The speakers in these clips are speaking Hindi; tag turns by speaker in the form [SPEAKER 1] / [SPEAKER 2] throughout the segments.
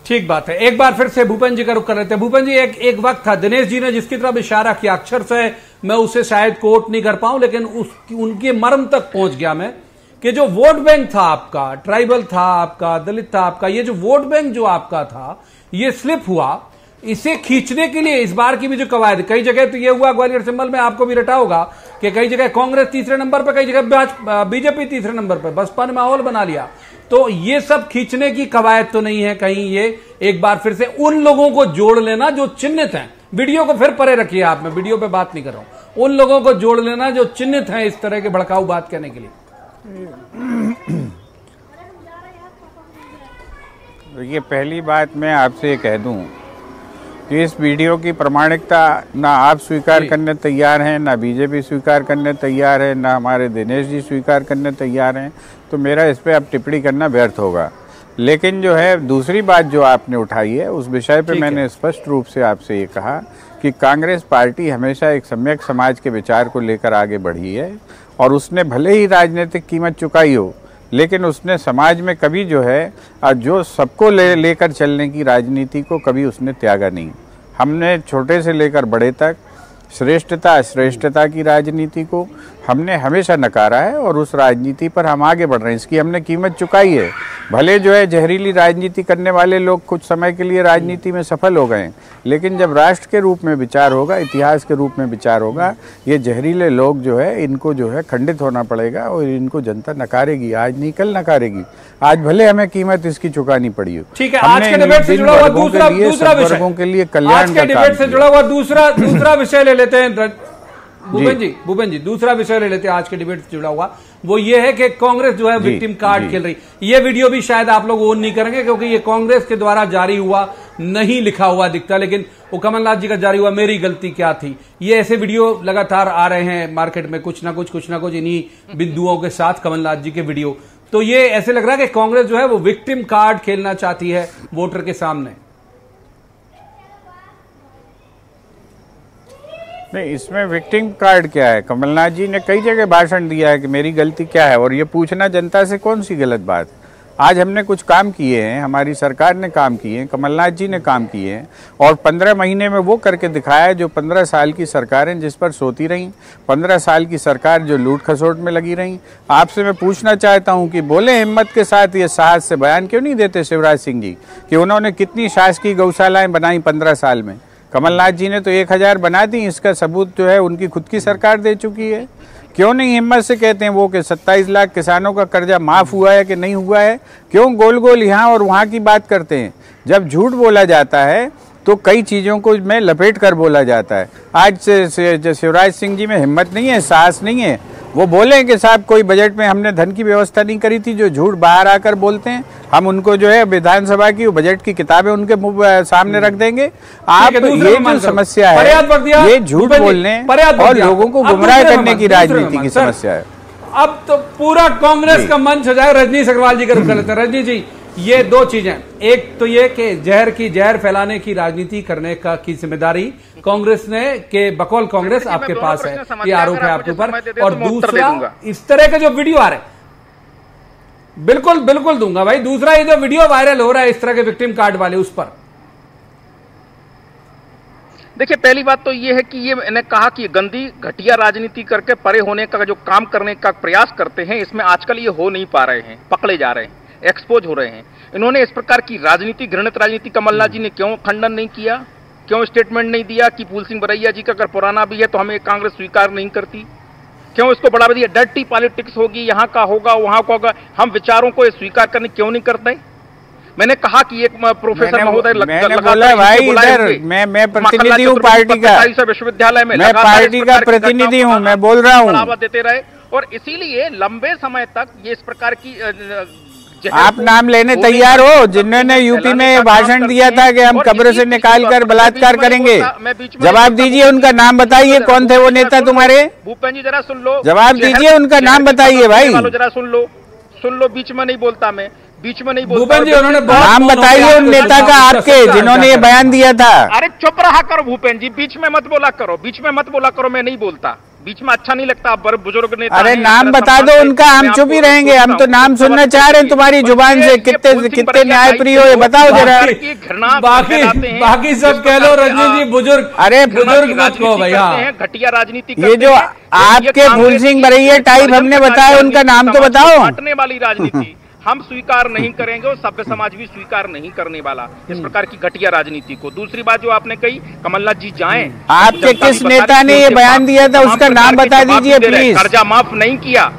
[SPEAKER 1] ठीक बात है। एक बार फिर से भूपेन जी का रुख कर लेते हैं। भूपेन जी, एक वक्त था, दिनेश जी ने जिसकी तरफ इशारा किया, अक्षर से मैं उसे शायद कोट नहीं कर पाऊं, लेकिन उनके मर्म तक पहुंच गया मैं, कि जो वोट बैंक था आपका, ट्राइबल था आपका, दलित था आपका, ये जो वोट बैंक जो आपका था, ये स्लिप हुआ। इसे खींचने के लिए इस बार की भी जो कवायद, कई जगह तो ये हुआ, ग्वालियर सिंबल में आपको भी रटा होगा कि कई जगह कांग्रेस तीसरे नंबर पर, कई जगह बीजेपी तीसरे नंबर पर, बसपा ने माहौल बना लिया। तो ये सब खींचने की कवायद तो नहीं है कहीं? ये एक बार फिर से उन लोगों को जोड़ लेना जो चिन्हित हैं, वीडियो को फिर परे रखिए आप, मैं वीडियो पे बात नहीं कर रहा हूं, उन लोगों को जोड़ लेना जो चिन्हित हैं इस तरह के भड़काऊ बात कहने के लिए।
[SPEAKER 2] ये पहली बात मैं आपसे कह दूं कि इस वीडियो की प्रामाणिकता ना आप स्वीकार करने तैयार हैं, ना बीजेपी स्वीकार करने तैयार है, ना हमारे दिनेश जी स्वीकार करने तैयार हैं, तो मेरा इस पे अब टिप्पणी करना व्यर्थ होगा। लेकिन जो है दूसरी बात जो आपने उठाई है, उस विषय पे मैंने स्पष्ट रूप से आपसे ये कहा कि कांग्रेस पार्टी हमेशा एक सम्यक समाज के विचार को लेकर आगे बढ़ी है, और उसने भले ही राजनीतिक कीमत चुकाई हो, लेकिन उसने समाज में कभी जो है जो सबको लेकर चलने की राजनीति को कभी उसने त्यागा नहीं। हमने छोटे से लेकर बड़े तक श्रेष्ठता अश्रेष्ठता की राजनीति को हमने हमेशा नकारा है, और उस राजनीति पर हम आगे बढ़ रहे हैं, इसकी हमने कीमत चुकाई है। भले जो है जहरीली राजनीति करने वाले लोग कुछ समय के लिए राजनीति में सफल हो गए, लेकिन जब राष्ट्र के रूप में विचार होगा, इतिहास के रूप में विचार होगा, ये जहरीले लोग जो है इनको जो है खंडित होना पड़ेगा, और इनको जनता नकारेगी, आज नहीं कल नकारेगी। आज भले हमें कीमत इसकी चुकानी पड़ी हो।
[SPEAKER 1] ठीक है, आज के डिबेट से जुड़ा हुआ दूसरा विषय
[SPEAKER 2] के लिए कल्याण,
[SPEAKER 1] आज के डिबेट से जुड़ा हुआ दूसरा विषय ले लेते हैं भूपेन जी, दूसरा विषय ले लेते हैं आज के डिबेट से जुड़ा हुआ। वो ये है कि कांग्रेस जो है विक्टिम कार्ड खेल रही। ये वीडियो भी शायद आप लोग ओन नहीं करेंगे, क्योंकि ये कांग्रेस के द्वारा जारी हुआ नहीं लिखा हुआ दिखता, लेकिन वो कमलनाथ जी का जारी हुआ मेरी गलती क्या थी। ये ऐसे वीडियो लगातार आ रहे हैं मार्केट में, कुछ ना कुछ इन्हीं बिंदुओं के साथ कमलनाथ जी के वीडियो। तो ये ऐसे लग रहा है कि कांग्रेस जो है वो विक्टिम कार्ड खेलना चाहती है वोटर के सामने।
[SPEAKER 2] नहीं, इसमें विक्टिम कार्ड क्या है? कमलनाथ जी ने कई जगह भाषण दिया है कि मेरी गलती क्या है, और ये पूछना जनता से कौन सी गलत बात है। आज हमने कुछ काम किए हैं, हमारी सरकार ने काम किए हैं, कमलनाथ जी ने काम किए हैं, और 15 महीने में वो करके दिखाया जो 15 साल की सरकारें जिस पर सोती रहीं, 15 साल की सरकार जो लूट खसोट में लगी रहीं। आपसे मैं पूछना चाहता हूं कि बोले हिम्मत के साथ ये साहस से बयान क्यों नहीं देते शिवराज सिंह जी कि उन्होंने कितनी शासकीय गौशालाएं बनाई 15 साल में। कमलनाथ जी ने तो 1000 बना दी, इसका सबूत जो है उनकी खुद की सरकार दे चुकी है। क्यों नहीं हिम्मत से कहते हैं वो कि 27 लाख किसानों का कर्जा माफ हुआ है कि नहीं हुआ है? क्यों गोल गोल यहाँ और वहाँ की बात करते हैं? जब झूठ बोला जाता है तो कई चीज़ों को में लपेट कर बोला जाता है। आज से शिवराज सिंह जी में हिम्मत नहीं है, साहस नहीं है, वो बोले कि साहब कोई बजट में हमने धन की व्यवस्था नहीं करी थी, जो झूठ बाहर आकर बोलते हैं। हम उनको जो है विधानसभा की बजट की किताबें उनके सामने रख देंगे। आप ये जो समस्या है, ये झूठ बोलने और लोगों को गुमराह करने की राजनीति की समस्या है।
[SPEAKER 1] अब तो पूरा कांग्रेस का मंच हो जाए। रजनीश अग्रवाल जी का रुख कर लेते हैं। रजनीश जी, ये दो चीजें, एक तो ये कि जहर फैलाने की राजनीति करने का की जिम्मेदारी कांग्रेस ने के बकौल कांग्रेस आपके पास है, ये आरोप है आपके ऊपर। और दूसरा, इस तरह के जो वीडियो आ रहे, बिल्कुल दूंगा भाई। दूसरा, ये जो वीडियो वायरल हो रहा है इस तरह के विक्टिम कार्ड वाले, उस पर
[SPEAKER 3] देखिए, पहली बात तो ये है कि ये मैंने कहा कि गंदी घटिया राजनीति करके परे होने का जो काम करने का प्रयास करते हैं, इसमें आजकल ये हो नहीं पा रहे हैं, पकड़े जा रहे हैं, एक्सपोज हो रहे हैं। इन्होंने इस प्रकार की राजनीति, घृणित राजनीति कमलनाथ जी ने क्यों खंडन नहीं किया, क्यों स्टेटमेंट नहीं दिया कि फूल सिंह बरैया जी का अगर पुराना भी है तो हमें कांग्रेस स्वीकार नहीं करती? क्यों इसको बढ़ावा दिया? डर्टी पॉलिटिक्स होगी, यहाँ का होगा वहां का होगा, हम विचारों को स्वीकार करने क्यों नहीं करते? मैंने कहा कि एक प्रोफेसर महोदय
[SPEAKER 2] मैं प्रतिनिधि हूँ पार्टी का,
[SPEAKER 3] विश्वविद्यालय में
[SPEAKER 2] मैं पार्टी का प्रतिनिधि हूँ, मैं बोल रहा हूँ,
[SPEAKER 3] बढ़ावा देते रहे, और इसीलिए लंबे समय तक ये इस प्रकार की
[SPEAKER 2] आप नाम लेने तैयार हो जिन्होंने यूपी में भाषण दिया था कि हम कब्र से निकाल कर बलात्कार करेंगे? जवाब दीजिए, उनका नाम बताइए, कौन थे वो नेता तुम्हारे?
[SPEAKER 3] भूपेन जी जरा सुन लो,
[SPEAKER 2] जवाब दीजिए, उनका नाम बताइए भाई।
[SPEAKER 3] जरा सुन लो, बीच में नहीं बोलता मैं, बीच में नहीं बोलता।
[SPEAKER 1] भूपेन जी, उन्होंने
[SPEAKER 2] नाम बताइए उन नेता का आपके जिन्होंने ये बयान दिया था।
[SPEAKER 3] अरे चुप रहा करो भूपेन जी, बीच में मत बोला करो, मैं नहीं बोलता। बीच में अच्छा नहीं लगता, आप बड़े बुजुर्ग नेता
[SPEAKER 2] अरे
[SPEAKER 3] हैं,
[SPEAKER 2] नाम
[SPEAKER 3] मेरा
[SPEAKER 2] बता
[SPEAKER 3] सम्मान
[SPEAKER 2] दो
[SPEAKER 3] है,
[SPEAKER 2] उनका,
[SPEAKER 3] मैं
[SPEAKER 2] हम
[SPEAKER 3] आपको
[SPEAKER 2] चुप ही रहेंगे। हम तो
[SPEAKER 3] समझता
[SPEAKER 2] नाम
[SPEAKER 3] हूं।
[SPEAKER 2] सुनना चाह रहे हैं तुम्हारी जुबान से। कितने न्याय प्रिय हो, ये बताओ जरा।
[SPEAKER 1] बाकी सब कह लो रंजन जी, बुजुर्ग,
[SPEAKER 2] अरे
[SPEAKER 1] बुजुर्ग मत कहो भैया।
[SPEAKER 3] घटिया राजनीति
[SPEAKER 2] ये जो आपके फूल सिंह बरैया टाइप हमने बताया, उनका नाम तो बताओ।
[SPEAKER 3] बांटने वाली राजनीति हम स्वीकार नहीं करेंगे और सभ्य समाज भी स्वीकार नहीं करने वाला इस प्रकार की घटिया राजनीति को। दूसरी बात जो आपने कही, कमलनाथ जी जाएं,
[SPEAKER 2] आपके किस नेता ने ये बयान दिया था, उसका नाम बता दीजिए प्लीज।
[SPEAKER 3] कर्जा माफ नहीं किया,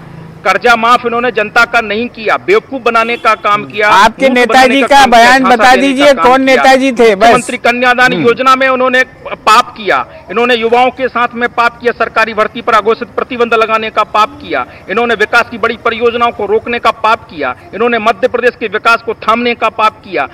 [SPEAKER 3] कर्जा माफ इन्होंने जनता का नहीं किया, बेवकूफ बनाने का काम किया।
[SPEAKER 2] आपके नेताजी का बयान बता दीजिए, कौन नेताजी थे? बस
[SPEAKER 3] मुख्यमंत्री कन्यादान योजना में उन्होंने पाप किया, इन्होंने युवाओं के साथ में पाप किया, सरकारी भर्ती पर अघोषित प्रतिबंध लगाने का पाप किया, इन्होंने विकास की बड़ी परियोजनाओं को रोकने का पाप किया, इन्होंने मध्य प्रदेश के विकास को थामने का पाप किया।